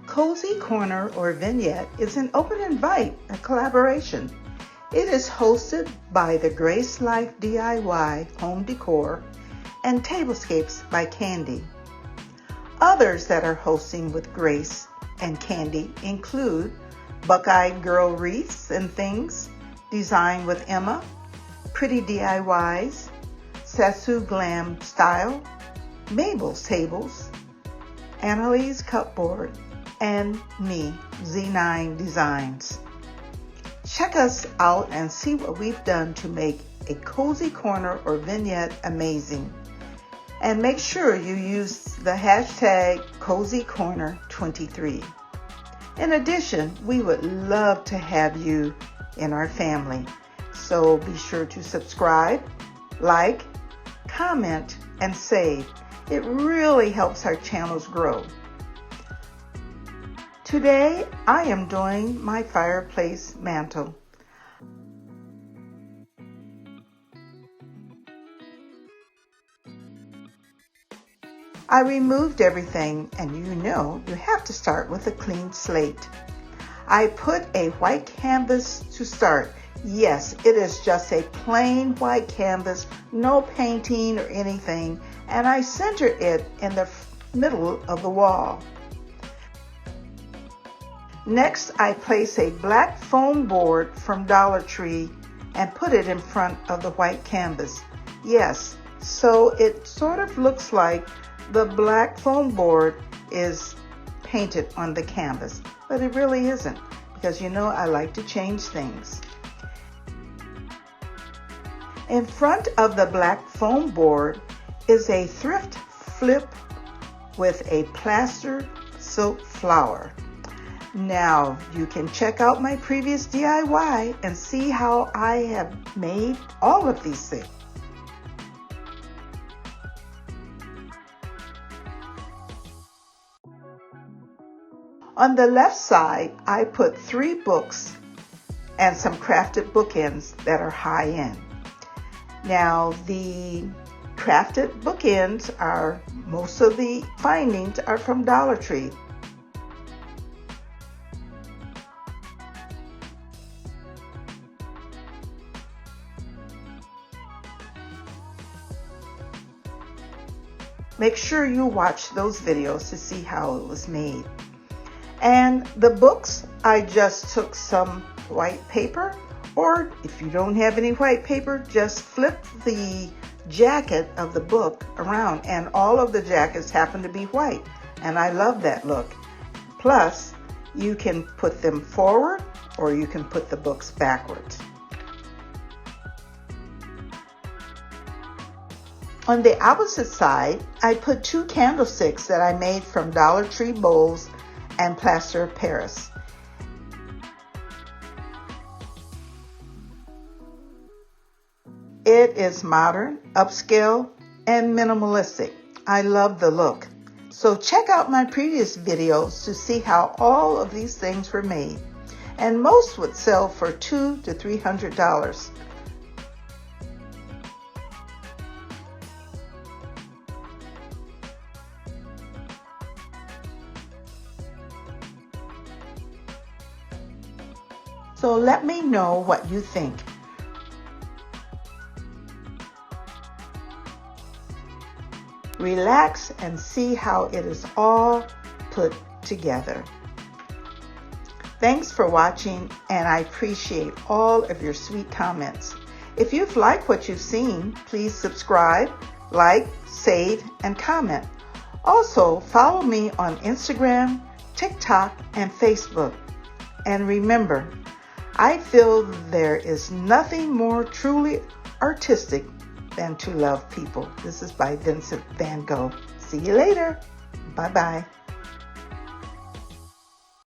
Cozy Corner or Vignette is an open invite, a collaboration. It is hosted by the Grace Life DIY Home Decor and Tablescapes by Candy. Others that are hosting with Grace and Candy include Buckeye Girl Wreaths and Things, Design with Emma, Pretty DIYs, Sasu Glam Style, Mabel's Tables, Annalise Cupboard, and me, Z9 Designs. Check us out and see what we've done to make a cozy corner or vignette amazing. And make sure you use the hashtag CozyCorner23. In addition, we would love to have you in our family. So be sure to subscribe, like, comment, and save. It really helps our channels grow. Today, I am doing my fireplace mantle. I removed everything, and you have to start with a clean slate. I put a white canvas to start. Yes, it is just a plain white canvas, no painting or anything, and I centered it in the middle of the wall. Next, I place a black foam board from Dollar Tree and put it in front of the white canvas. Yes, so it sort of looks like the black foam board is painted on the canvas, but it really isn't, because I like to change things. In front of the black foam board is a thrift flip with a plaster silk flower. Now you can check out my previous DIY and see how I have made all of these things. On the left side, I put 3 books and some crafted bookends that are high end. Now the crafted bookends most of the findings are from Dollar Tree. Make sure you watch those videos to see how it was made. And the books, I just took some white paper, or if you don't have any white paper, just flip the jacket of the book around, and all of the jackets happen to be white, and I love that look. Plus, you can put them forward or you can put the books backwards. On the opposite side, I put 2 candlesticks that I made from Dollar Tree bowls and plaster of Paris. It is modern, upscale, and minimalistic. I love the look. So check out my previous videos to see how all of these things were made. And most would sell for $200 to $300. So let me know what you think. Relax and see how it is all put together. Thanks for watching, and I appreciate all of your sweet comments. If you've liked what you've seen, please subscribe, like, save, and comment. Also, follow me on Instagram, TikTok, and Facebook. And remember, I feel there is nothing more truly artistic than to love people. This is by Vincent van Gogh. See you later. Bye-bye.